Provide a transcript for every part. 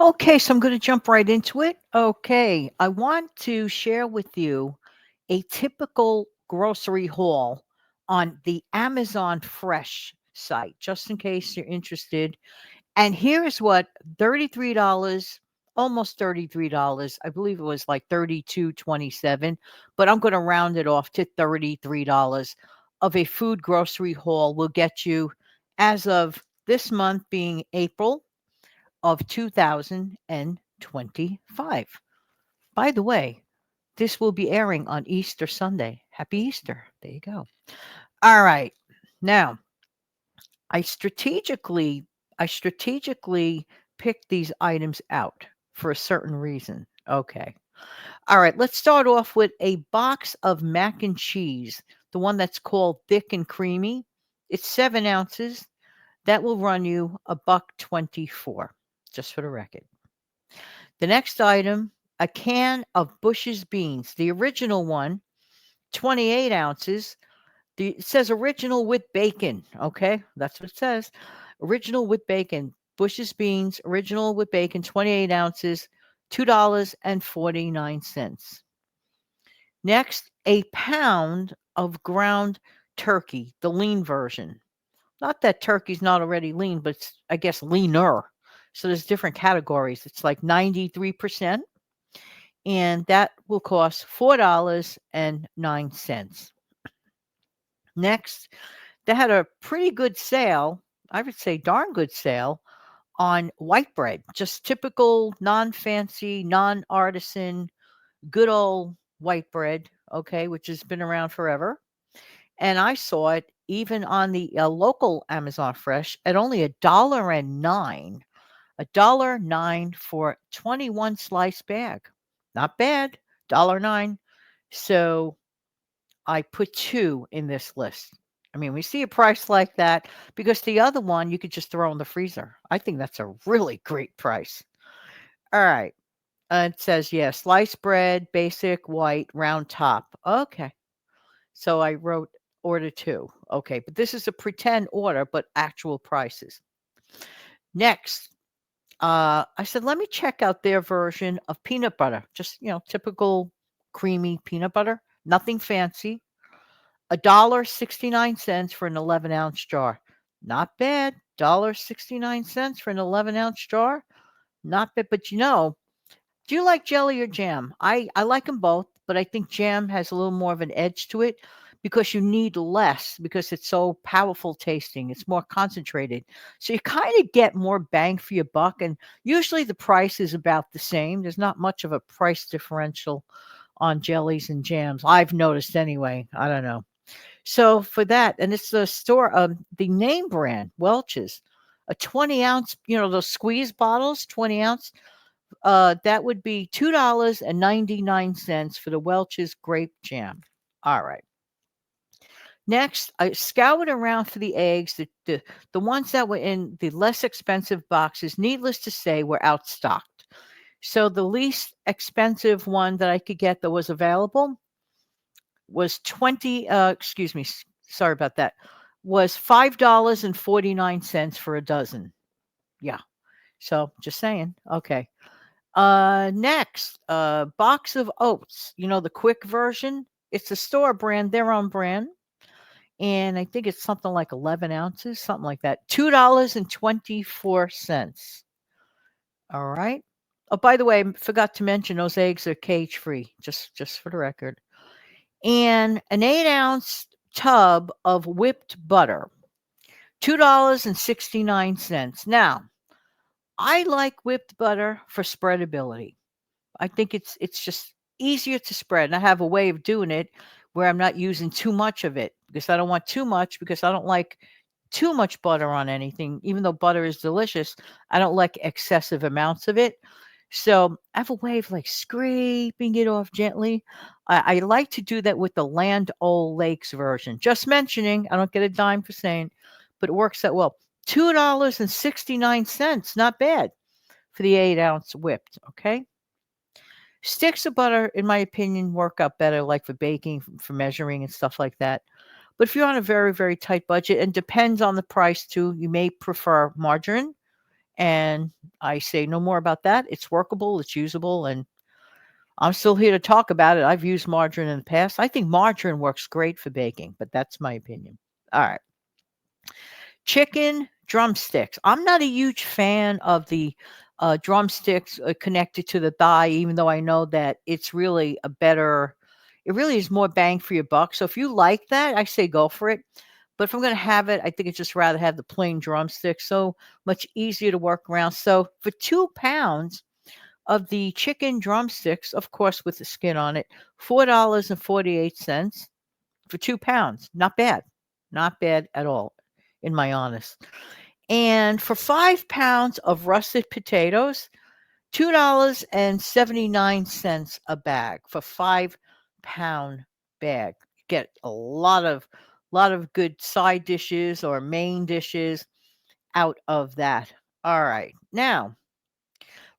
Okay, so I'm going to jump right into it. Okay, I want to share with you a typical grocery haul on the Amazon Fresh site, just in case you're interested. And here's what $33, almost $33. I believe it was like 32.27, but I'm going to round it off to $33 of a food grocery haul will get you as of this month being April of 2025. By the way, this will be airing on Easter Sunday. Happy Easter. There you go. All right. Now, I strategically I strategically picked these items out for a certain reason. Okay. All right, let's start off with a box of mac and cheese, the one that's called thick and creamy. It's 7 ounces. That will run you a buck 24, just for the record. The next item, a can of Bush's beans, the original one, 28 ounces. It says original with bacon. Okay, that's what it says. Original with bacon. Bush's beans, original with bacon, 28 ounces, $2.49. Next, a pound of ground turkey, the lean version. Not that turkey's not already lean, but it's, I guess, leaner. So there's different categories. It's like 93%, and that will cost $4.09. Next, they had a pretty good sale, I would say darn good sale, on white bread, just typical, non fancy, non artisan, good old white bread, okay, which has been around forever. And I saw it even on the local Amazon Fresh at only a dollar nine for 21 slice bag. Not bad, $1.09. So I put two in this list. I mean, we see a price like that because the other one you could just throw in the freezer. I think that's a really great price. All right. It says, yeah, sliced bread, basic, white, round top. Okay. So I wrote order two. Okay. But this is a pretend order, but actual prices. Next, I said, let me check out their version of peanut butter. Just, typical creamy peanut butter. Nothing fancy. $1.69 for an 11-ounce jar. Not bad. $1.69 for an 11-ounce jar. Not bad. But do you like jelly or jam? I like them both, but I think jam has a little more of an edge to it because you need less because it's so powerful tasting. It's more concentrated. So you kind of get more bang for your buck. And usually the price is about the same. There's not much of a price differential on jellies and jams. I've noticed anyway. I don't know. So for that, and it's the store, the name brand, Welch's, a 20 ounce, those squeeze bottles, 20 ounce, that would be $2.99 for the Welch's grape jam. All right. Next, I scoured around for the eggs. The ones that were in the less expensive boxes, needless to say, were outstocked. So the least expensive one that I could get that was available was 20 excuse me, sorry about that, was $5.49 for a dozen. Yeah. So just saying. Okay. Next, box of oats, the quick version. It's a store brand, their own brand. And I think it's something like 11 ounces, something like that. $2.24. All right. Oh, by the way, I forgot to mention those eggs are cage free, just for the record. And an 8-ounce tub of whipped butter, $2.69. Now, I like whipped butter for spreadability. I think it's just easier to spread. And I have a way of doing it where I'm not using too much of it because I don't want too much because I don't like too much butter on anything. Even though butter is delicious, I don't like excessive amounts of it. So I have a way of like scraping it off gently. I like to do that with the Land Old Lakes version. Just mentioning, I don't get a dime for saying, but it works out well. $2.69, not bad for the 8-ounce whipped. Okay. Sticks of butter, in my opinion, work out better, like for baking, for measuring and stuff like that. But if you're on a very, very tight budget, and depends on the price too, you may prefer margarine And I say no more about that. It's workable, it's usable, and I'm still here to talk about it. I've used margarine in the past. I think margarine works great for baking, but that's my opinion. All right. Chicken drumsticks. I'm not a huge fan of the drumsticks connected to the thigh, even though I know that it's really a better, it really is more bang for your buck. So if you like that, I say go for it. But if I'm going to have it, I think it's just rather have the plain drumstick. So much easier to work around. So for 2 pounds of the chicken drumsticks, of course, with the skin on it, $4.48 for 2 pounds. Not bad. Not bad at all, in my honest. And for 5 pounds of russet potatoes, $2.79 a bag for 5 pound bag. You get a lot of good side dishes or main dishes out of that. All right. Now,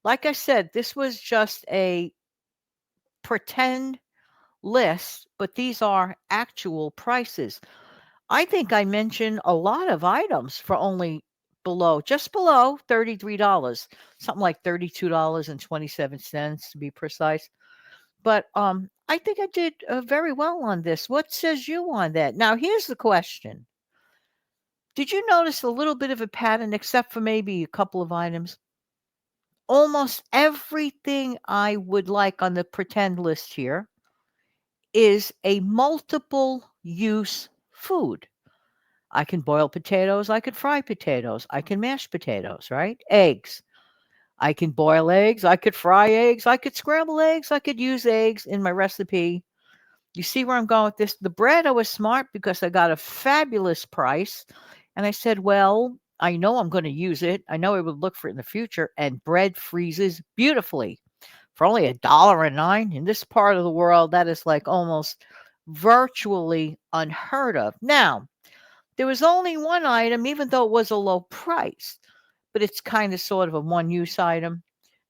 like I said, this was just a pretend list, but these are actual prices. I think I mentioned a lot of items for only just below $33, something like $32.27 to be precise. But I think I did very well on this. What says you on that? Now, here's the question. Did you notice a little bit of a pattern, except for maybe a couple of items? Almost everything I would like on the pretend list here is a multiple use food. I can boil potatoes, I could fry potatoes, I can mash potatoes, right? Eggs. I can boil eggs, I could fry eggs, I could scramble eggs, I could use eggs in my recipe. You see where I'm going with this? The bread, I was smart because I got a fabulous price. And I said, well, I know I'm going to use it. I know I would look for it in the future. And bread freezes beautifully for only $1.09 in this part of the world. That is like almost virtually unheard of. Now, there was only one item, even though it was a low price, but it's kind of sort of a one use item.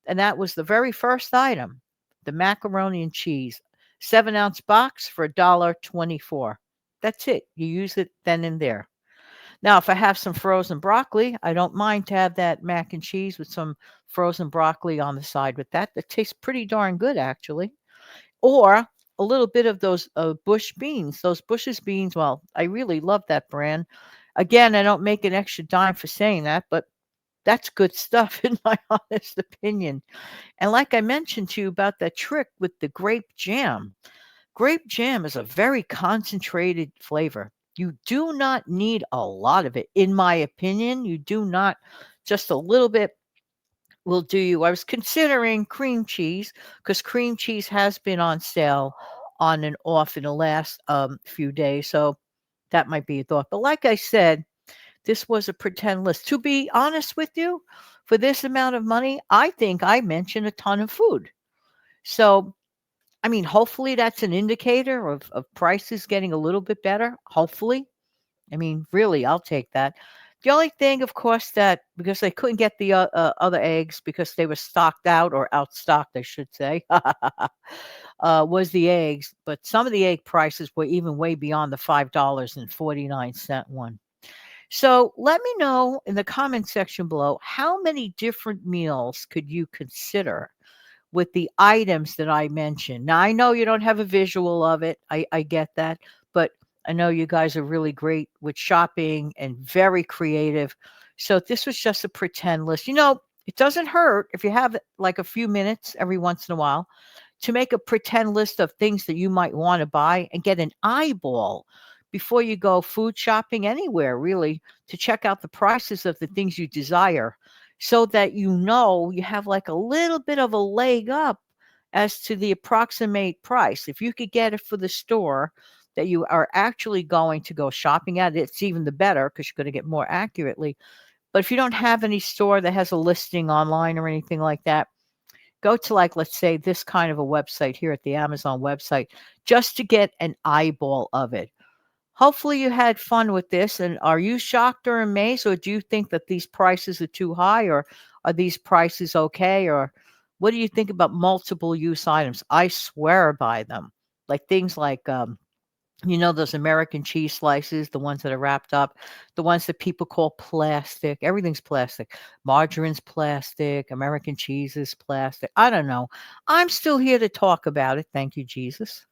And that was the very first item, the macaroni and cheese, 7 ounce box for $1.24. That's it. You use it then and there. Now, if I have some frozen broccoli, I don't mind to have that mac and cheese with some frozen broccoli on the side with that. That tastes pretty darn good, actually. Or a little bit of those Bush beans. Those Bush's beans, well, I really love that brand. Again, I don't make an extra dime for saying that, but that's good stuff in my honest opinion. And like I mentioned to you about that trick with the grape jam is a very concentrated flavor. You do not need a lot of it. In my opinion, you do not. Just a little bit will do you. I was considering cream cheese because cream cheese has been on sale on and off in the last few days. So that might be a thought. But like I said, this was a pretend list. To be honest with you, for this amount of money, I think I mentioned a ton of food. So, I mean, hopefully that's an indicator of prices getting a little bit better. Hopefully. I mean, really, I'll take that. The only thing, of course, that because they couldn't get the other eggs because they were stocked out or outstocked, I should say, was the eggs. But some of the egg prices were even way beyond the $5.49 one. So let me know in the comment section below how many different meals could you consider with the items that I mentioned. Now, I know you don't have a visual of it. I get that. But I know you guys are really great with shopping and very creative. So this was just a pretend list. It doesn't hurt if you have like a few minutes every once in a while to make a pretend list of things that you might want to buy and get an eyeball before you go food shopping anywhere, really, to check out the prices of the things you desire so that you have like a little bit of a leg up as to the approximate price. If you could get it for the store that you are actually going to go shopping at, it's even the better because you're going to get more accurately. But if you don't have any store that has a listing online or anything like that, go to, like, let's say this kind of a website here at the Amazon website just to get an eyeball of it. Hopefully you had fun with this. And are you shocked or amazed, or do you think that these prices are too high, or are these prices okay? Or what do you think about multiple use items? I swear by them. Like things like You know those American cheese slices, the ones that are wrapped up, the ones that people call plastic. Everything's plastic. Margarine's plastic, American cheese is plastic. I don't know. I'm still here to talk about it. Thank you, Jesus.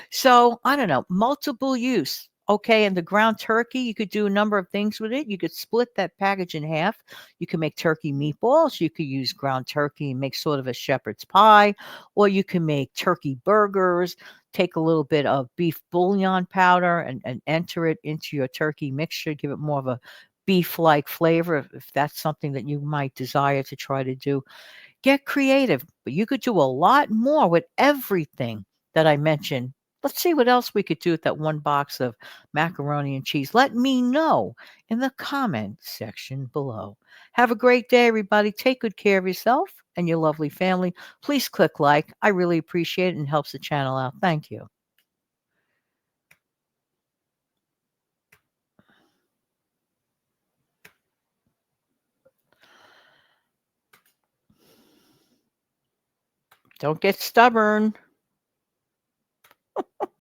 So I don't know, multiple use. Okay, and the ground turkey, you could do a number of things with it. You could split that package in half. You can make turkey meatballs. You could use ground turkey and make sort of a shepherd's pie, or you can make turkey burgers. Take a little bit of beef bouillon powder and enter it into your turkey mixture. Give it more of a beef like flavor if that's something that you might desire to try to do. Get creative, but you could do a lot more with everything that I mentioned. Let's see what else we could do with that one box of macaroni and cheese. Let me know in the comment section below. Have a great day, everybody. Take good care of yourself and your lovely family. Please click like. I really appreciate it and helps the channel out. Thank you. Don't get stubborn.